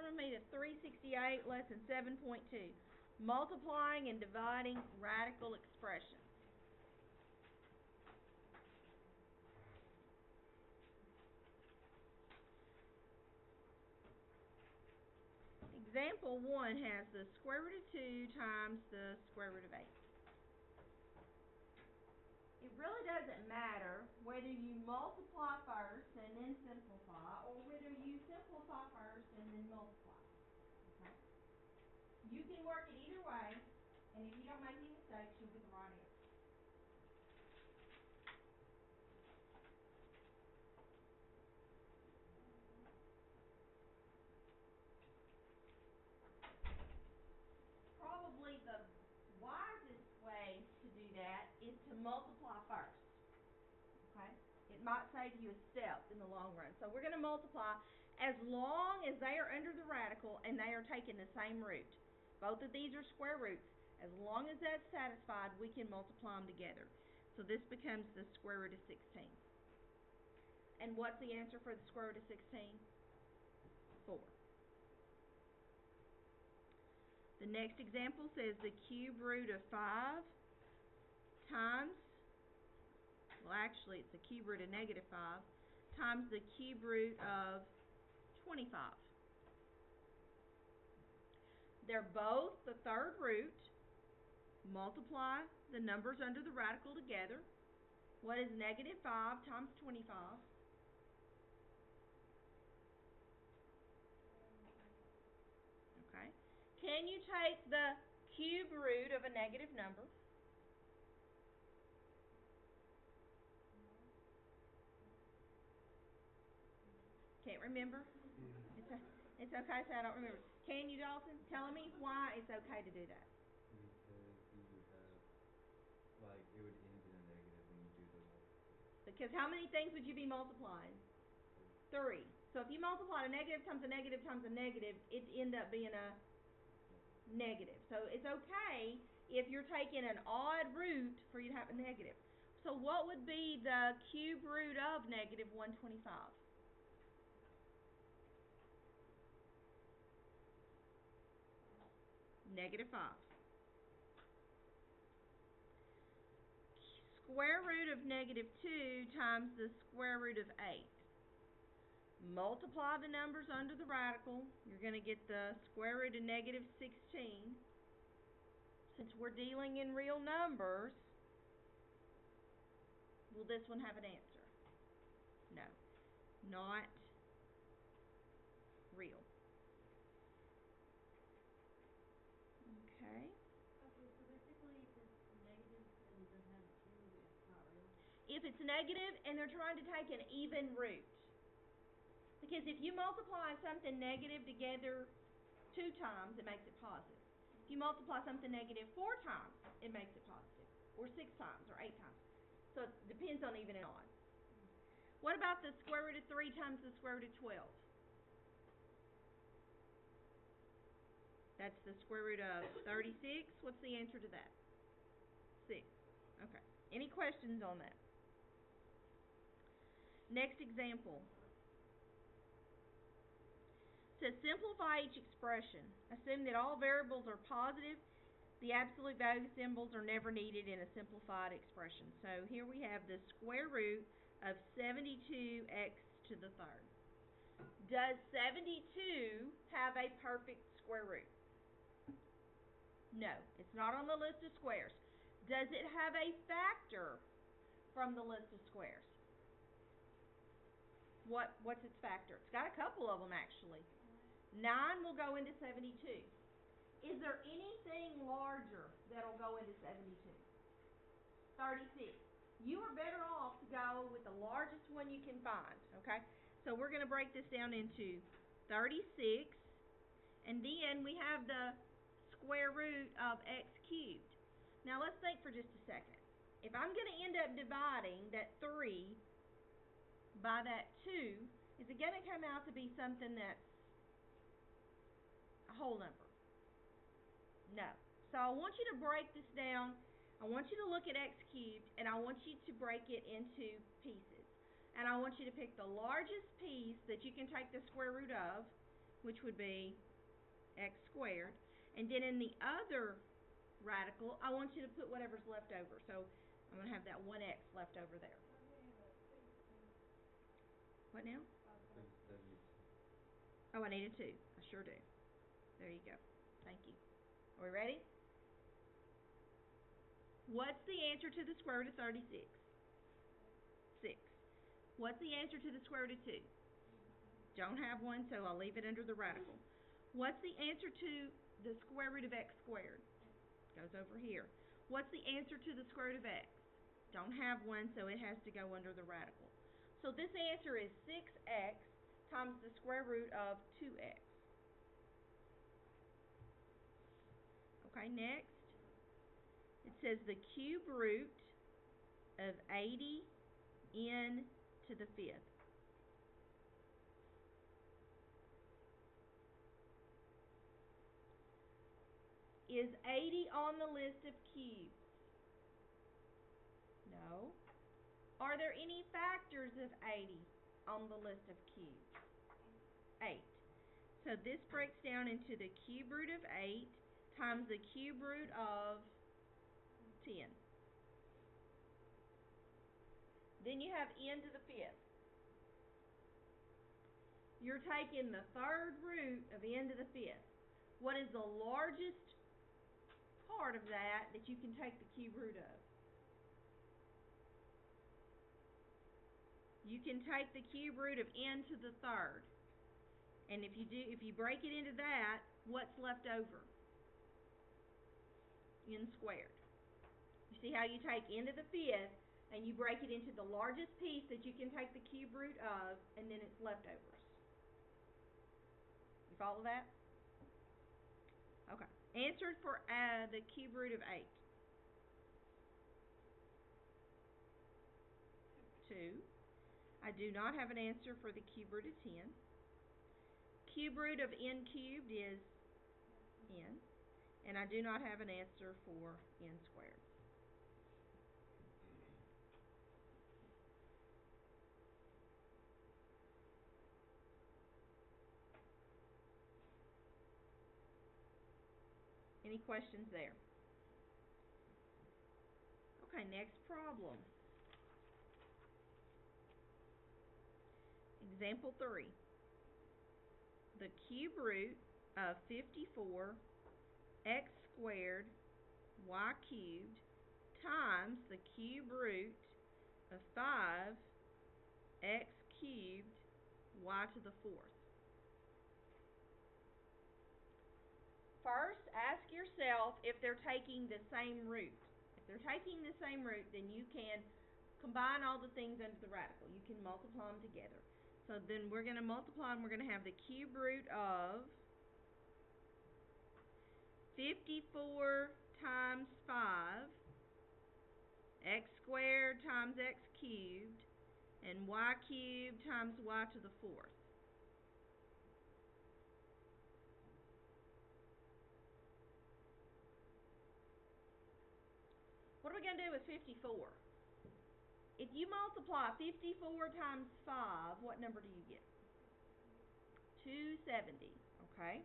with me to 368, lesson 7.2, multiplying and dividing radical expressions. Example 1 has the square root of 2 times the square root of 8. It really doesn't matter whether you multiply first and then simplify, or whether you simplify first and then multiply. Okay? You can work it either way, and if you don't make any mistakes, you'll get the right answer. Probably the wisest way to do that is to multiply first. Okay? It might save you a step in the long run. So we're going to multiply as long as they are under the radical and they are taking the same root. Both of these are square roots. As long as that's satisfied, we can multiply them together. So this becomes the square root of 16. And what's the answer for the square root of 16? 4. The next example says the cube root of 5 times, well actually it's the cube root of negative 5, times the cube root of 25. They're both the third root. Multiply the numbers under the radical together. What is negative 5 times 25? Okay. Can you take the cube root of a negative number? Can't remember? It's okay, so I don't remember. Can you, Dalton? Tell me why it's okay to do that. Because you would have, like, it would end in a negative when you do the multiplication. Because how many things would you be multiplying? 3. So if you multiply a negative times a negative times a negative, it ends up being a negative. So it's okay if you're taking an odd root for you to have a negative. So what would be the cube root of negative 125? Negative 5. Square root of negative 2 times the square root of 8. Multiply the numbers under the radical. You're going to get the square root of negative 16. Since we're dealing in real numbers, will this one have an answer? No, not real. Okay. Okay, so basically if it's negative and it doesn't have a cube, it's not real? If it's negative and they're trying to take an even root. Because if you multiply something negative together 2 times, it makes it positive. If you multiply something negative 4 times, it makes it positive. Or 6 times, or 8 times. So it depends on even and odd. What about the square root of 3 times the square root of 12? That's the square root of 36. What's the answer to that? 6. Okay. Any questions on that? Next example. To simplify each expression, assume that all variables are positive. The absolute value symbols are never needed in a simplified expression. So here we have the square root of 72x to the third. Does 72 have a perfect square root? No, it's not on the list of squares. Does it have a factor from the list of squares? What's its factor? It's got a couple of them actually. 9 will go into 72. Is there anything larger that'll go into 72? 36. You are better off to go with the largest one you can find, okay? So we're going to break this down into 36, and then we have the square root of x cubed. Now let's think for just a second. If I'm going to end up dividing that 3 by that 2, is it going to come out to be something that's a whole number? No. So I want you to break this down. I want you to look at x cubed, and I want you to break it into pieces. And I want you to pick the largest piece that you can take the square root of, which would be x squared. And then in the other radical, I want you to put whatever's left over. So I'm going to have that 1x left over there. What now? There's 72. Oh, I need a 2. I sure do. There you go. Thank you. Are we ready? What's the answer to the square root of 36? 6. What's the answer to the square root of 2? Don't have one, so I'll leave it under the radical. What's the answer to the square root of x squared? Goes over here. What's the answer to the square root of x? Don't have one, so it has to go under the radical. So this answer is 6x times the square root of 2x. Okay, next. It says the cube root of 80n to the 5th. Is 80 on the list of cubes? No. Are there any factors of 80 on the list of cubes? 8. So this breaks down into the cube root of 8 times the cube root of 10. Then you have n to the 5th. You're taking the third root of n to the 5th. What is the largest part of that you can take the cube root of? You can take the cube root of n to the third. And if you break it into that, what's left over? N squared. You see how you take n to the 5th and you break it into the largest piece that you can take the cube root of, and then it's leftovers. You follow that? Okay. Answer for the cube root of 8. 2. I do not have an answer for the cube root of 10. Cube root of n cubed is n. And I do not have an answer for n squared. Any questions there? Okay, next problem. Example 3. The cube root of 54 x squared y cubed times the cube root of 5 x cubed y to the 4th. First, ask yourself if they're taking the same root. If they're taking the same root, then you can combine all the things under the radical. You can multiply them together. So then we're going to multiply and we're going to have the cube root of 54 times 5 x squared times x cubed and y cubed times y to the 4th. What are we going to do with 54? If you multiply 54 times 5, what number do you get? 270, okay?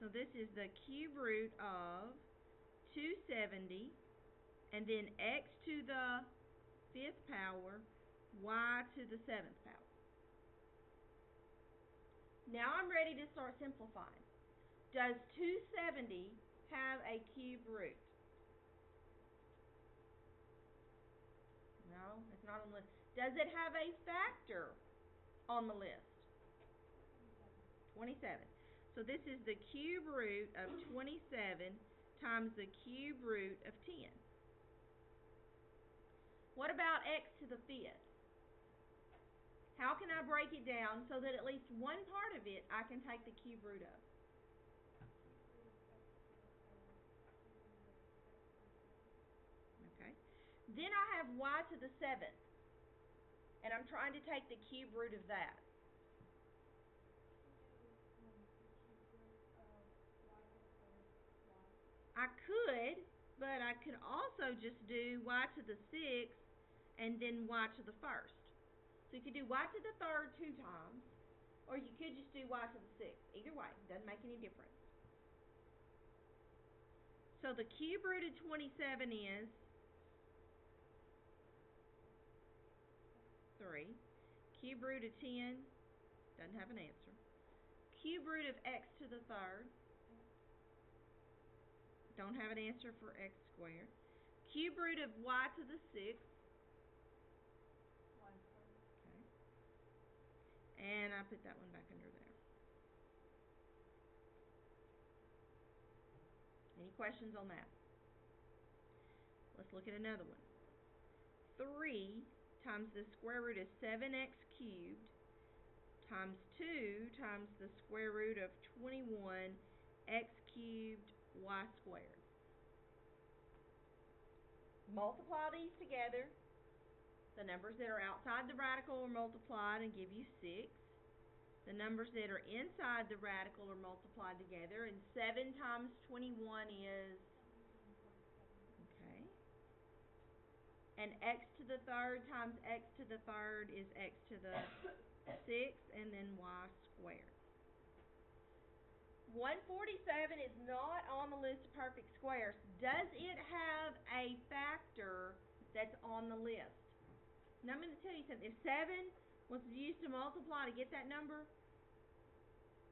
So this is the cube root of 270, and then x to the 5th power, y to the 7th power. Now I'm ready to start simplifying. Does 270 have a cube root? No, it's not on the list. Does it have a factor on the list? 27. So this is the cube root of 27 times the cube root of 10. What about x to the 5th? How can I break it down so that at least one part of it I can take the cube root of? Okay. Then I have y to the 7th, and I'm trying to take the cube root of that. I could, but I could also just do y to the 6th and then y to the 1st. So you could do y to the 3rd 2 times, or you could just do y to the 6th. Either way, doesn't make any difference. So the cube root of 27 is 3. Cube root of 10 doesn't have an answer. Cube root of x to the 3rd, don't have an answer for x squared. Cube root of y to the 6th, okay, and I put that one back under there. Any questions on that? Let's look at another one. 3 times the square root of 7x cubed times 2 times the square root of 21 x cubed y squared. Multiply these together. The numbers that are outside the radical are multiplied and give you 6. The numbers that are inside the radical are multiplied together, and 7 times 21 is, okay, and x to the 3rd times x to the 3rd is x to the 6th, and then y squared. 147 is not on the list of perfect squares. Does it have a factor that's on the list? Now I'm going to tell you something. If 7 was used to multiply to get that number,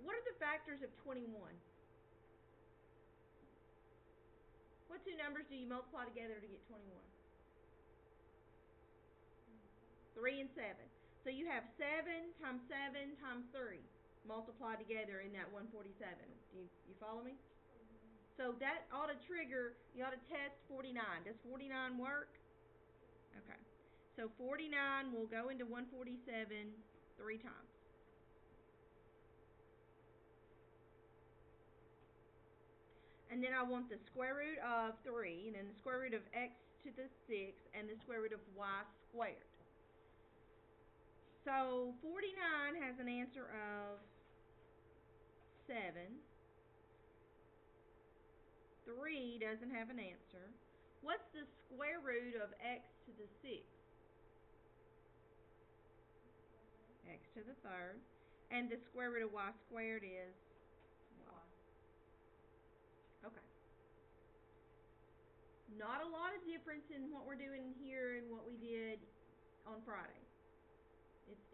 what are the factors of 21? What two numbers do you multiply together to get 21? 3 and 7. So you have 7 times 3 multiplied together in that 147. Do you follow me? So that ought to trigger, you ought to test 49. Does 49 work? Okay. So 49 will go into 147 3 times. And then I want the square root of 3, and then the square root of x to the 6th, and the square root of y squared. So 49 has an answer of 7. 3 doesn't have an answer. What's the square root of x to the 6th? X to the 3rd. And the square root of y squared is y. Okay. Not a lot of difference in what we're doing here and what we did on Friday.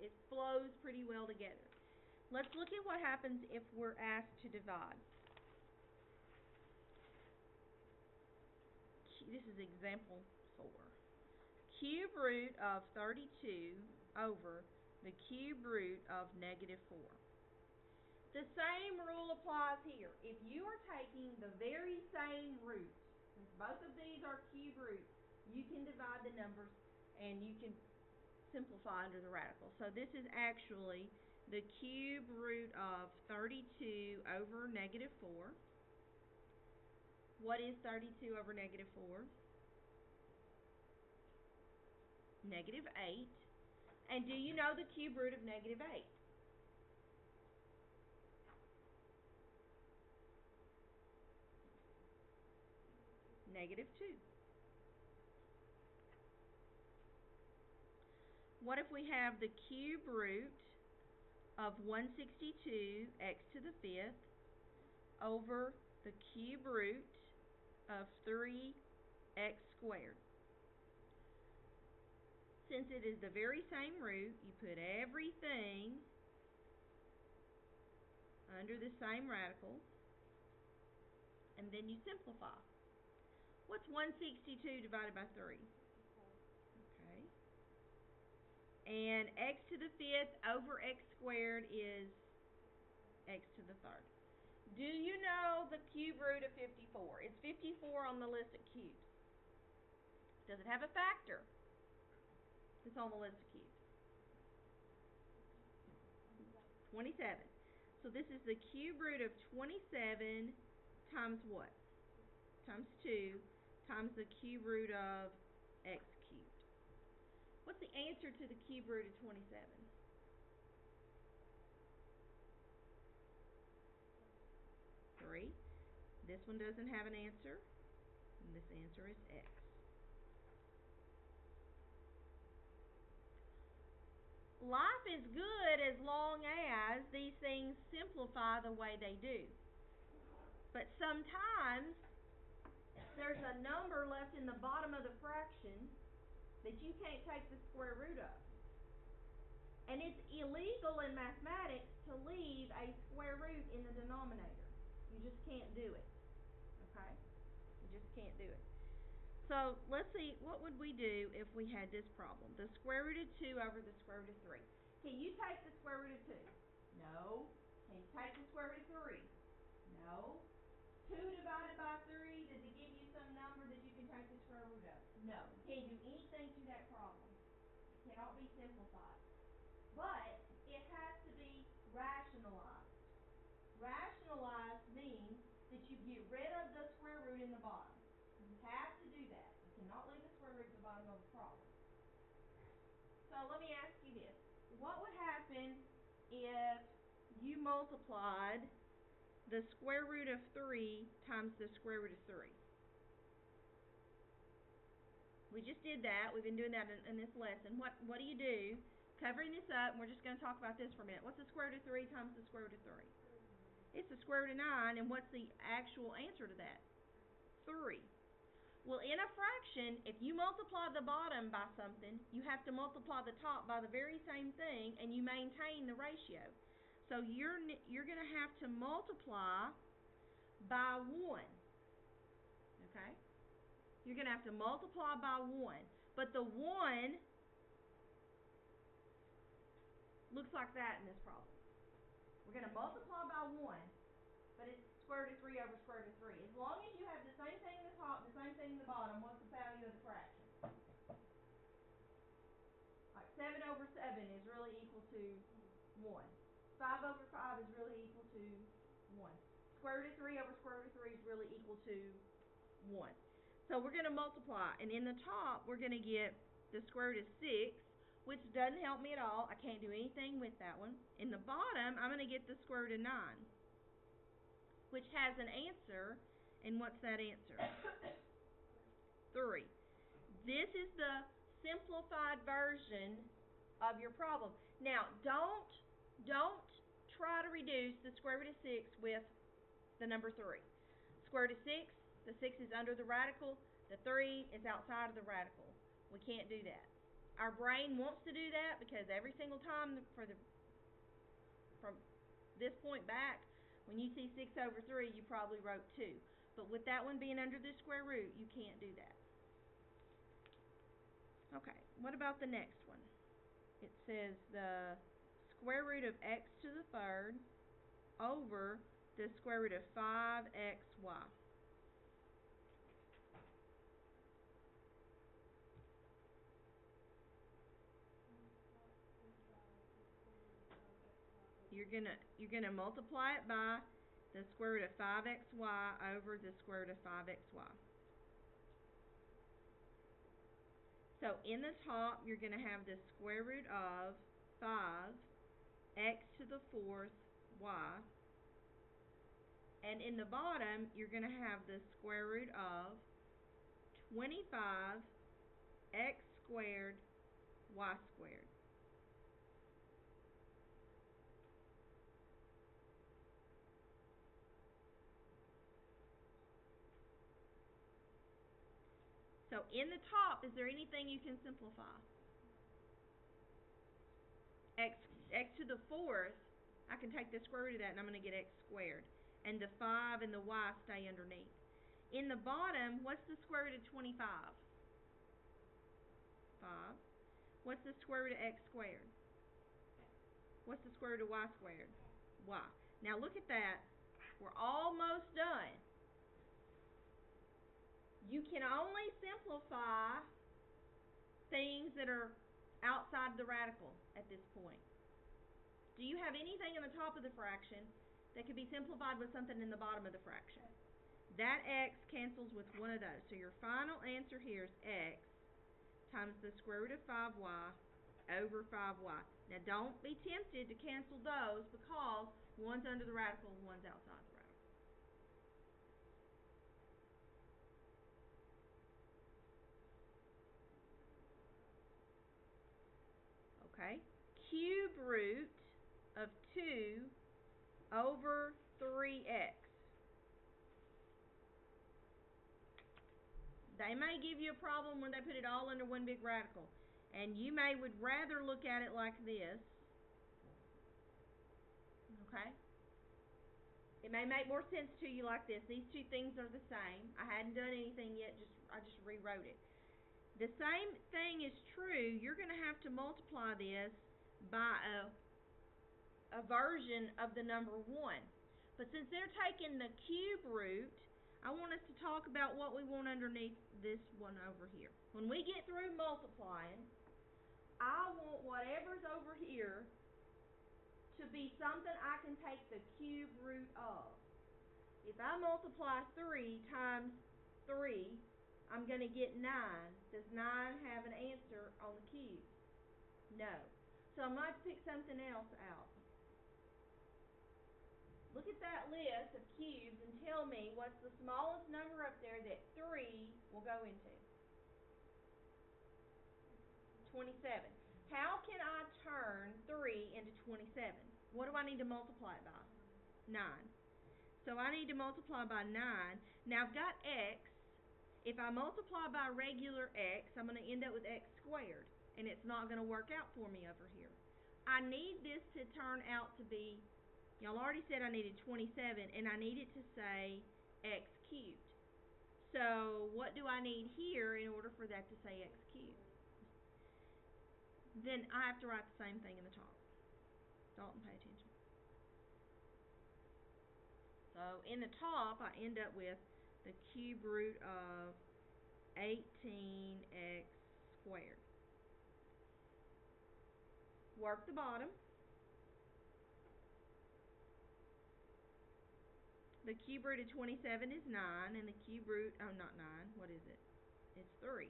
It flows pretty well together. Let's look at what happens if we're asked to divide. This is example 4. Cube root of 32 over the cube root of negative 4. The same rule applies here. If you are taking the very same roots, since both of these are cube roots, you can divide the numbers and you can simplify under the radical. So this is actually the cube root of 32 over negative 4. What is 32 over negative 4? Negative 8. And do you know the cube root of negative 8? Negative 2. What if we have the cube root of 162 x to the 5th over the cube root of 3x squared? Since it is the very same root, you put everything under the same radical, and then you simplify. What's 162 divided by 3? Okay. And x to the 5th over x squared is x to the 3rd. Do you know the cube root of 54? It's 54 on the list of cubes. Does it have a factor that's on the list of cubes? 27. So this is the cube root of 27 times what? Times 2 times the cube root of x cubed. What's the answer to the cube root of 27? Three. This one doesn't have an answer, and this answer is x. life is good as long as these things simplify the way they do. But sometimes there's a number left in the bottom of the fraction that you can't take the square root of. And it's illegal in mathematics to leave a square root in the denominator. You just can't do it. Okay? You just can't do it. So let's see, what would we do if we had this problem? The square root of 2 over the square root of 3. Can you take the square root of 2? No. Can you take the square root of 3? No. 2 divided by 3, does it give you some number that you can take the square root of? No. You can't do anything to that problem. It cannot be simplified. But it has to be rationalized. Rationalized means that you get rid of the square root in the bottom. You have to do that. You cannot leave the square root at the bottom of the problem. So let me ask you this. What would happen if you multiplied the square root of 3 times the square root of 3? We just did that. We've been doing that in this lesson. What do you do? Covering this up, and we're just going to talk about this for a minute. What's the square root of 3 times the square root of 3? It's the square root of 9, and what's the actual answer to that? 3. Well, in a fraction, if you multiply the bottom by something, you have to multiply the top by the very same thing, and you maintain the ratio. So you're going to have to multiply by 1. Okay? You're going to have to multiply by 1. But the 1 looks like that in this problem. We're going to multiply by 1, but it's square root of 3 over square root of 3. As long as you have the same thing in the top, the same thing in the bottom, what's the value of the fraction? Like 7 over 7 is really equal to 1. 5 over 5 is really equal to 1. Square root of 3 over square root of 3 is really equal to 1. So we're going to multiply, and in the top, we're going to get the square root of 6, which doesn't help me at all. I can't do anything with that one. In the bottom, I'm going to get the square root of 9, which has an answer, and what's that answer? 3. This is the simplified version of your problem. Now, don't try to reduce the square root of 6 with the number 3. Square root of 6, the 6 is under the radical, the 3 is outside of the radical. We can't do that. Our brain wants to do that because every single time from this point back, when you see 6 over 3, you probably wrote 2. But with that one being under the square root, you can't do that. Okay, what about the next one? It says the square root of x to the third over the square root of 5xy. You're gonna multiply it by the square root of 5xy over the square root of 5xy. So in the top, you're going to have the square root of 5x to the fourth y. And in the bottom, you're going to have the square root of 25x squared y squared. So in the top, is there anything you can simplify? X to the fourth, I can take the square root of that and I'm going to get x squared. And the 5 and the y stay underneath. In the bottom, what's the square root of 25? 5. What's the square root of x squared? What's the square root of y squared? Y. Now look at that. We're almost done. You can only simplify things that are outside the radical at this point. Do you have anything in the top of the fraction that could be simplified with something in the bottom of the fraction? That x cancels with one of those. So your final answer here is x times the square root of 5y over 5y. Now don't be tempted to cancel those because one's under the radical and one's outside the radical. Okay, cube root of 2 over 3x. They may give you a problem when they put it all under one big radical. And you would rather look at it like this. Okay? It may make more sense to you like this. These two things are the same. I hadn't done anything yet, I just rewrote it. The same thing is true. You're going to have to multiply this by a version of the number 1. But since they're taking the cube root, I want us to talk about what we want underneath this one over here. When we get through multiplying, I want whatever's over here to be something I can take the cube root of. If I multiply 3 times 3, I'm going to get 9. Does 9 have an answer on the cube? No. So I'm going to have to pick something else out. Look at that list of cubes and tell me what's the smallest number up there that 3 will go into. 27. How can I turn 3 into 27? What do I need to multiply it by? 9. So I need to multiply by 9. Now I've got x. If I multiply by regular x, I'm going to end up with x squared. And it's not going to work out for me over here. I need this to turn out to be, y'all already said I needed 27, and I need it to say x cubed. So what do I need here in order for that to say x cubed? Then I have to write the same thing in the top. Dalton, pay attention. So in the top, I end up with the cube root of 18x squared. Work the bottom. The cube root of 27 is 9, and the cube root, oh, not 9, what is it? It's 3.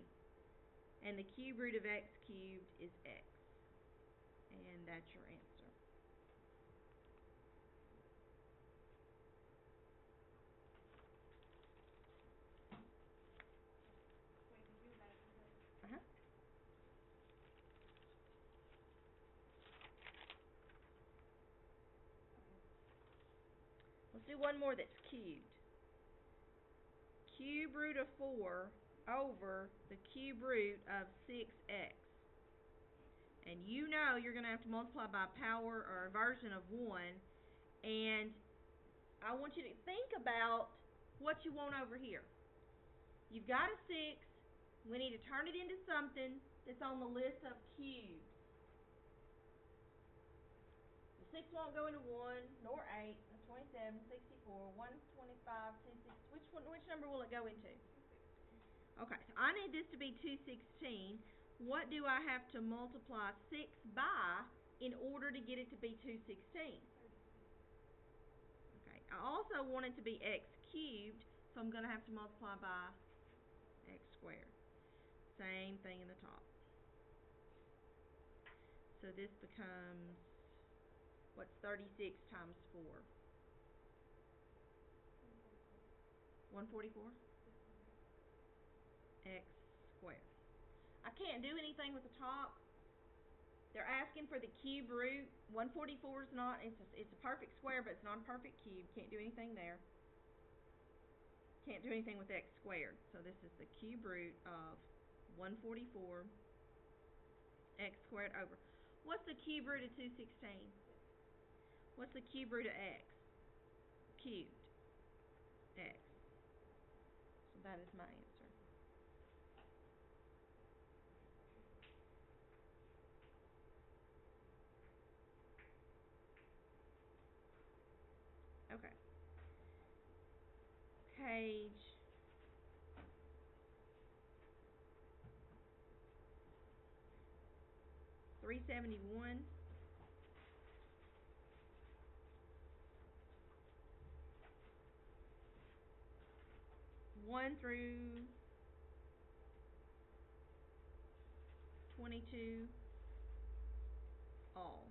And the cube root of x cubed is x. And that's your answer. Wait, did you go back to that? Uh-huh. Let's do one more that's cubed. Cube root of 4 over the cube root of 6x. And you know you're going to have to multiply by a power or a version of 1. And I want you to think about what you want over here. You've got a 6. We need to turn it into something that's on the list of cubes. The 6 won't go into 1, nor 8, 27, 64, 125, 260. Which number will it go into? Okay, so I need this to be 216. What do I have to multiply 6 by in order to get it to be 216? Okay, I also want it to be x cubed, so I'm going to have to multiply by x squared. Same thing in the top. So this becomes, what's 36 times 4? 144? X squared. I can't do anything with the top. They're asking for the cube root. 144 is not, it's a perfect square, but it's not a perfect cube. Can't do anything there. Can't do anything with x squared. So this is the cube root of 144 x squared over. What's the cube root of 216? What's the cube root of x? Cubed. X. So that is my answer. Okay. Page 371. One through 22, all.